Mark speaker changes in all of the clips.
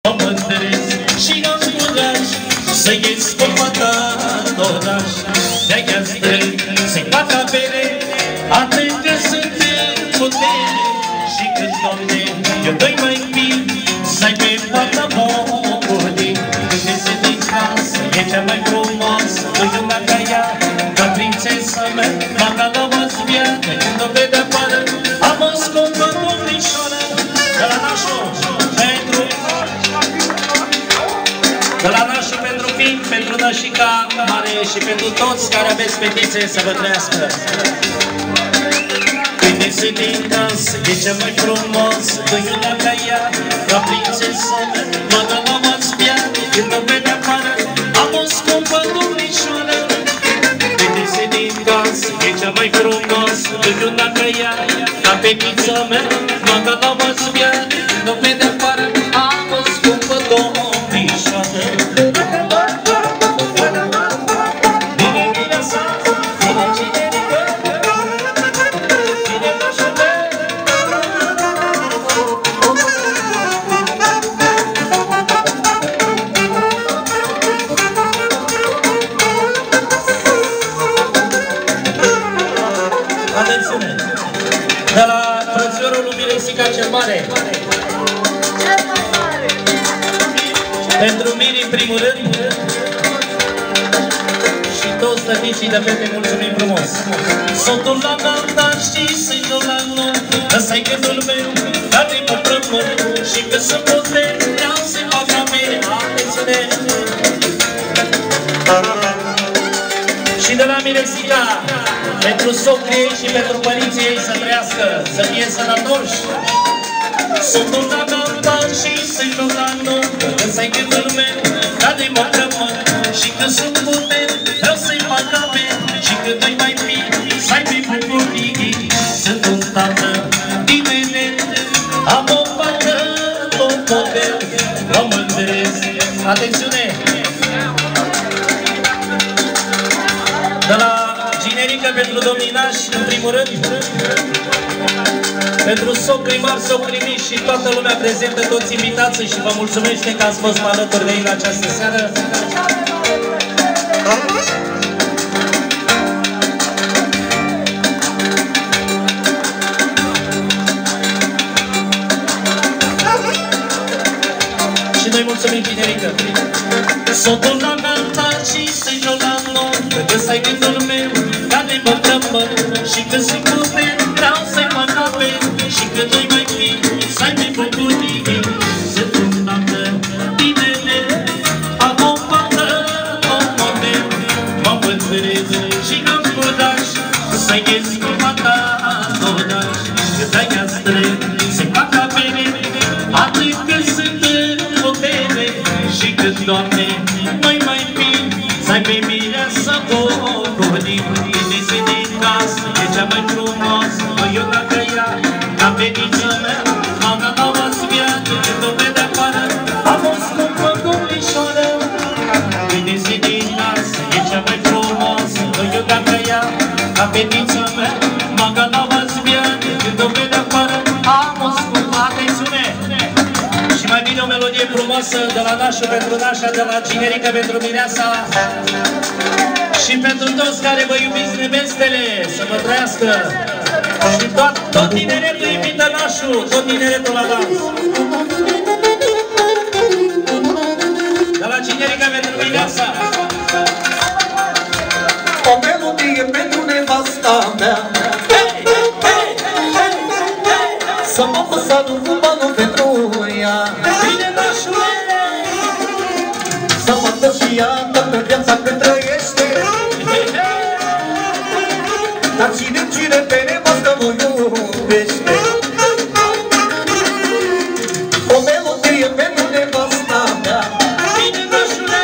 Speaker 1: mă mândresc și am curaj să ies cu fata în oraș. De-aia strâng să-i fac avere, atât că sunt în putere. Și când, Doamne, eu doi mai bine să-i pe fata bucurii. Când iese din casă, e cea mai frumoasă, nu-i una ca ea, ca prințesa mea, mama la măsbiată. Când o vede afară, am o scumpă domnișoară. De la nașul, de la nașul pentru fiic, pentru nașica mare și pentru toți care aveți fetițe să vă trăiască. Când iese din casă, e cea mai frumos, nu-i una ca ea, ca prințesa mea, mama la măsbiată. Când o vede afară, am o scumpă domnișoară. Când iese din casă, e cea mai frumos, nu-i una ca ea, ca fetița mea, mama la măsbiată. Când o vede afară, am o scumpă domnișoară. Atențiune! De la frățiorul lui Miresica cel Mare. Pentru mine, în primul rând, și toți tăticii de fete, mulțumim frumos. Sotul la nata și sâinul la nu, ăsta-i gândul meu, care mă prămân, și că să poate, vreau să-i fac amere. Atențiune! Și de la Miresica, pentru socrii ei și pentru părinții ei să trăiască, să fie sănătoși. Sotul la nata și sâinul la nu, ăsta-i gândul meu, care mă prămân, și că sunt putere, vreau să-i fac amere. Și că doi mai fi, să-i fi bucurii. Sunt un tată tineret, am o fată tot model, mă mândresc. Atențiune! De la Ginerică pentru domnii nași, în primul rând, pentru socrii mari, socrii mici și toată lumea prezentă, toți invitații, și vă mulțumește că ați fost alături de ei în această seară. Și noi mulțumim, Ginerică. Sotul la nata și sâinul la nu, că ăsta-i gândul meu, care mă prămân, și că sunt putere, vreau să-i fac apel. Și că doi mai fi, să-i fi bucurii. Sunt un tată tineret, am o fată tot model, mă mândresc și am curaj să-i ies cu fata în oraș. Că de-aia strâng să-i fac avere, atât că sunt în putere. Și că, Doamne, noi mai fi, să-i pe mine să bucurii. Când iese din casă, e cea mai frumoasă, nu-i una ca ea, ca fetița mea, mama la măsbiată. Când o vede afară, am o scumpă domnișoară. Când iese din casă, e cea mai frumoasă, nu-i una ca ea, ca fetița mea, mama la măsbiată. Când o vede afară, am o scumpă. Atențiune! Și mai bine o melodie frumoasă de la nașul pentru nașa, de la Ginerică pentru mireasa. Și pentru toți care vă iubiți nevestele, să vă trăiască. Și tot tineretul invită nașul, tot tineretul la dans. De la Ginerică pentru mireasa.
Speaker 2: O melodie pentru nevasta mea, să mă făsat un banul pentru ea.
Speaker 1: Bine, nașule!
Speaker 2: Să mă dă și ea toată viața cât trăiește. Dar cine pe nevastă mă iubește. O melodie pentru nevasta mea.
Speaker 1: Bine, nașule!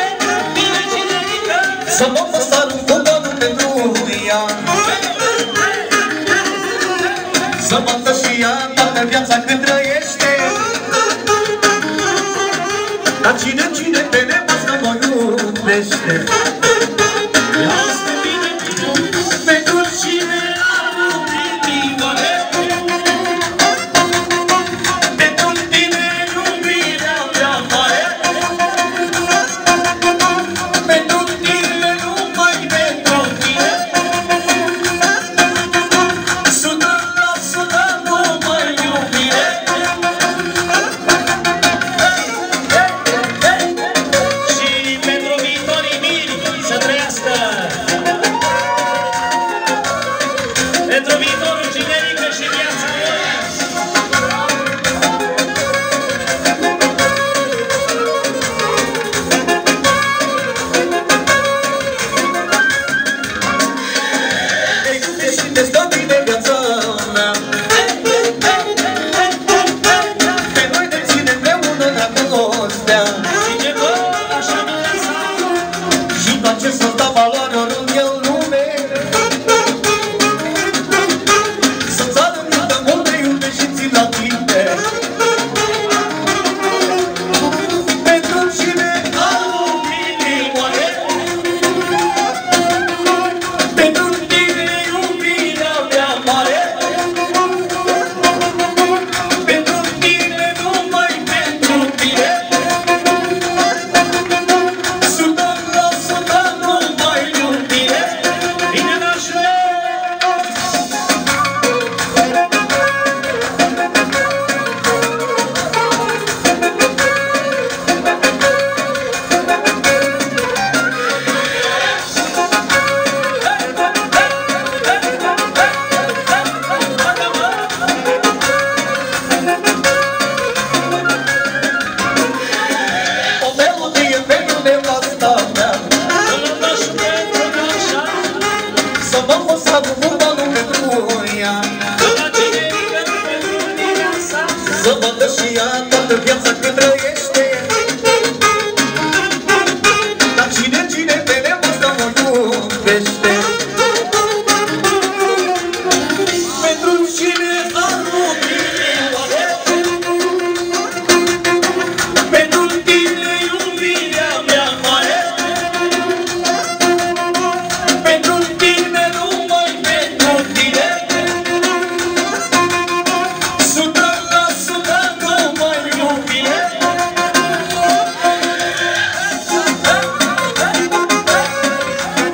Speaker 1: Bine, Ginerică!
Speaker 2: Să mă făsat un banul pentru ea. Să mă dă și ea toată viața cât trăiește. Dar cine pe nevastă mă iubește.
Speaker 1: Asta bine, pentru cine a iubit inimoare, pentru tine iubirea mea mare.
Speaker 2: și te stă bine viața mea. Pe noi ne ține împreună dragostea. Și doar ce să-ți dau valoare oriunde în lume. Să-ți arăt cât de mult te iubesc și țin la tine. Pentru cine am inimoare, pentru tine iubirea mea mare, pentru tine, numai pentru tine, 100% numai iubire. Bine nașule! O melodie pentru nevasta mea, să mă fosa cu vorba lungă cu ea, să vadă și ea toată viața cât trăiește. Dar cine pe nevasta mă iubește? Pentru cine am inimoare, pentru tine iubirea mea mare, pentru tine, numai pentru tine, 100% numai iubire.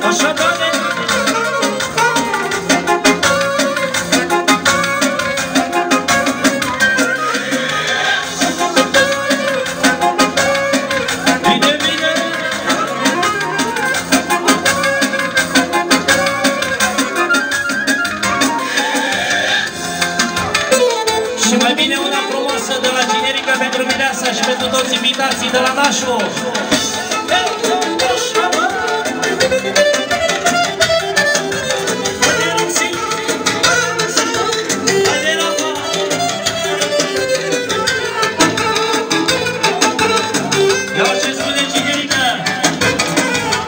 Speaker 2: Așa, Doamne! Bine, bine! Și mai bine una frumoasă de la Generica pentru Mireasa și pentru toți invitații de la Nașu. Ia ce spune Generica.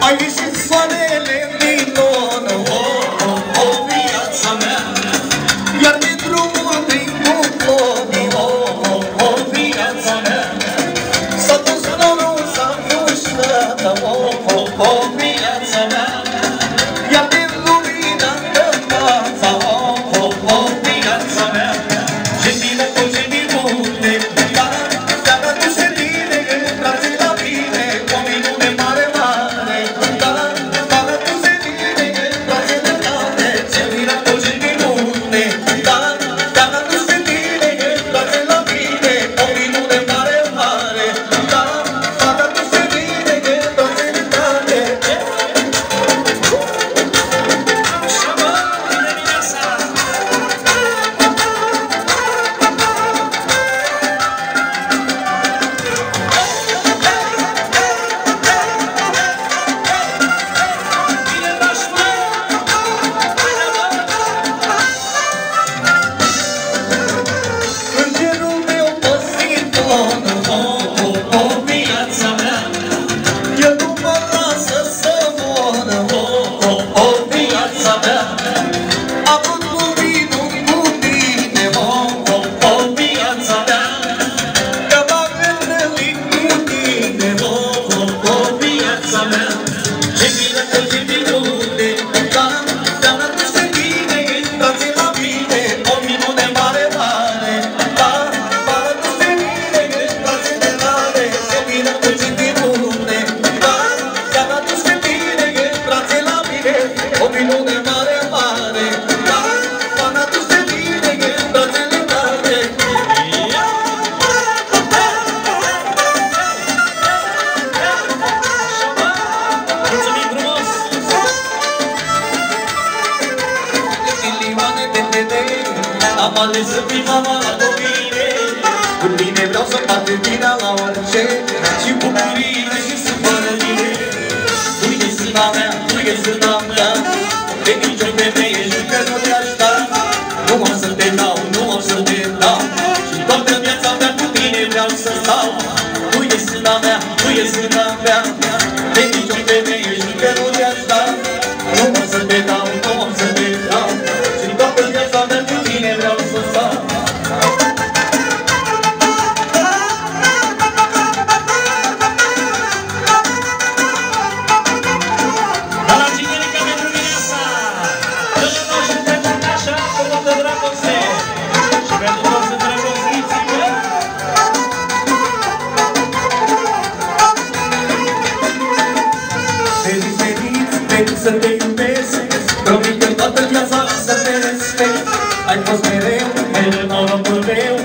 Speaker 2: Ai ieșit soarele din lună, viața mea, iar de drumul prin cuplonii, viața mea, s-a dus norul, s-a înfruștat, viața mea, iar de lumina în fața, viața mea, ce bine cu ce minune, dar seara tu se bine, brațe la mine, o minune mare, mare, dar tu se bine, brațe la mine, ce bine cu ce minune, dar tu se bine, brațe la mine, o minune mare, mare, dar tu se bine, brațe la mine.
Speaker 1: Așa, bă, bine, Mireasa! Bine, nașule!
Speaker 2: Îngerul meu păzitor, viața mea, el nu mă lasă să mor, viața mea, a vrut lumină cu mine, viața mea, că m-a întâlnit cu tine, viața mea, ce bine că ce minune, dar tu se bine, brațe la mine, o minune mare, mare, dar tu se bine, brațe de mare, ce bine că ce minune, dar tu se bine, brațe la mine, o minune mare, mare, dar tu se bine, brațe de mare.
Speaker 1: Mulțumim frumos!
Speaker 2: Am ales să fii mama la mine, cu tine vreau să fac bine la orice, și bucurile și supărările. Tu ești sâna mea, tu ești sâna mea, de nicio femeie jucă nu să te iubesc, promit că toată viața să te respect. Ai fost mereu, mereu norocul meu,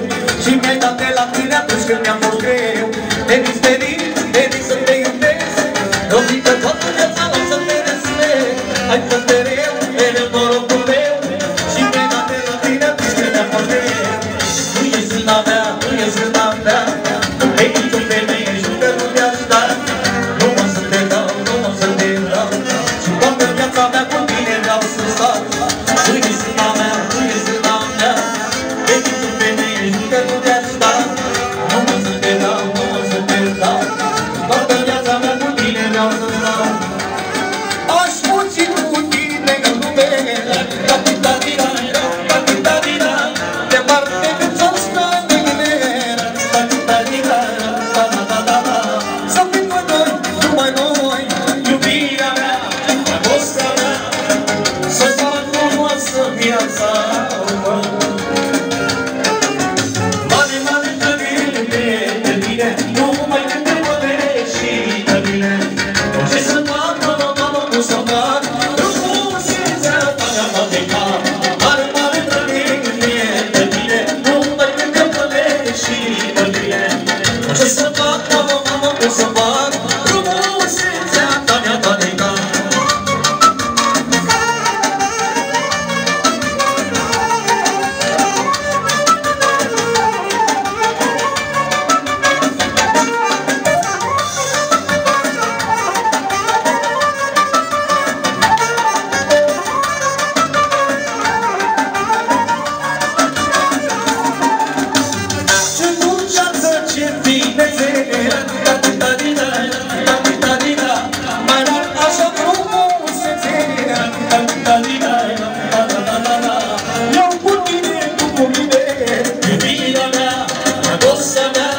Speaker 2: și mi-ai dat de la tine atunci când mi-a fost greu. Denis, Denis, Denis, să te iubesc, promit că toată viața să te respect. Ai fost mereu, mereu norocul meu, și mi-ai dat de la tine atunci când mi-a fost greu. Nu ești zâna mea, nu ești zâna mea, ei nici o femeie juncă nu mi-aș da. Nu mă să te dau, nu mă să te dau, și toată viața mea cu tine vreau să stau. Nu ești zâna mea, nu ești zâna mea, ei nici o femeie juncă nu mi-aș da. Nu mă să te dau, nu mă să te dau, și toată viața mea cu tine vreau să stau. Aș fugi cu tine în lume, da-di-da-di-da, da-di-da-di-da, de parte de ți-o sta mâine, da-di-da-di-da, da-da-da-da-da. Să fim noi doi, numai noi, iubirea mea, dragostea mea, să-ți fac frumoasă viața mea. Mare, mare drăgire de tine, nu mai te podești și de mine. Ce să fac, mama, mama, cum să fac, frumusețea ta mi-a fabricat. Mare, mare drăgire de tine, nu mai te podești și de mine. Ce să fac, mama, mama, cum să fac, frumusețea ta mi-a fabricat. Ce dulceață, ce finețe, da-di-da-di-da, da-di-da-di-da, mai rar așa frumusețe, da-di-da-di-da, da-da-da-da-da. Eu cu tine, tu cu mine, iubirea mea, dragostea mea,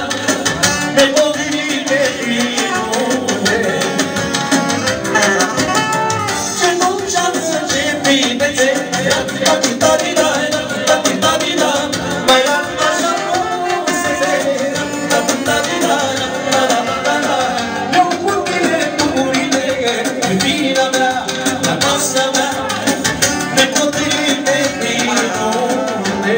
Speaker 2: nepotrivite minune. Ce dulceață, ce finețe, da-di-da-di-da, da-di-da-di-da, mai rar așa frumusețe, da-di-da-di-da, da-da-da-da-da. Eu cu tine, tu cu mine, iubirea mea, dragostea mea, nepotrivite minune.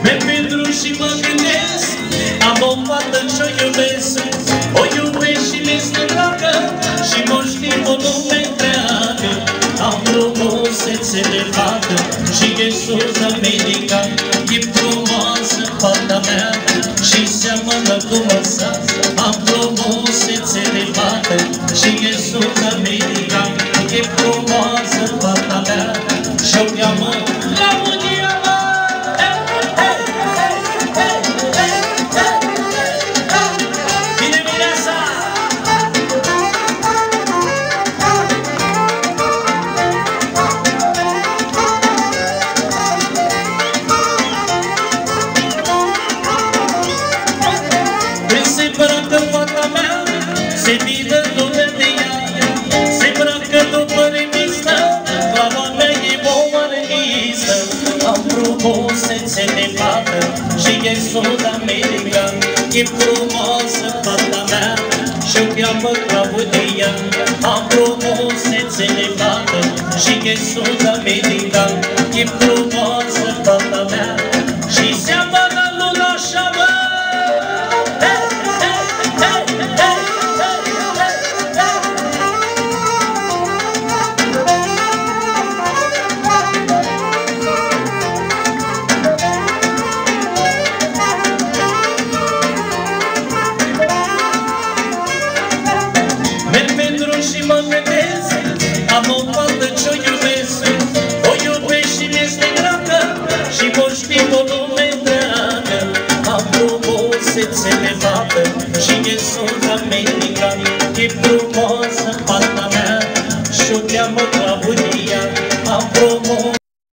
Speaker 1: Merg pe drum și mă gândesc, am o fată ce-o iubesc, o iubesc și mi-este dragă, și mă știu o lume întreagă. Am frumusețe de fată și e sus America, e frumoasă fata mea și seamănă cu măsa. Am frumusețe de fată și e sus America, e frumoasă fata mea și-o cheamă Claudia. Bine, Mireasa! Când se îmbracă fata mea, se vidă lume de ea, se îmbracă după revistă, clava mea e bomanistă. Am frumusețe de fată și e Sud-America, e frumoasă fata mea și-o cheamă Claudia. Am frumusețe de fată și e Sud-America, e frumoasă fata mea și seamănă luna așa, mă! Merg pe drum și mă gândesc, am o fată ce-o iubesc, o iubesc și mi-este dragă, și mă știu o lume întreagă. Am frumusețe de fată și e Sud-America, e frumoasă fata mea și-o cheamă Claudia. Am frumusețe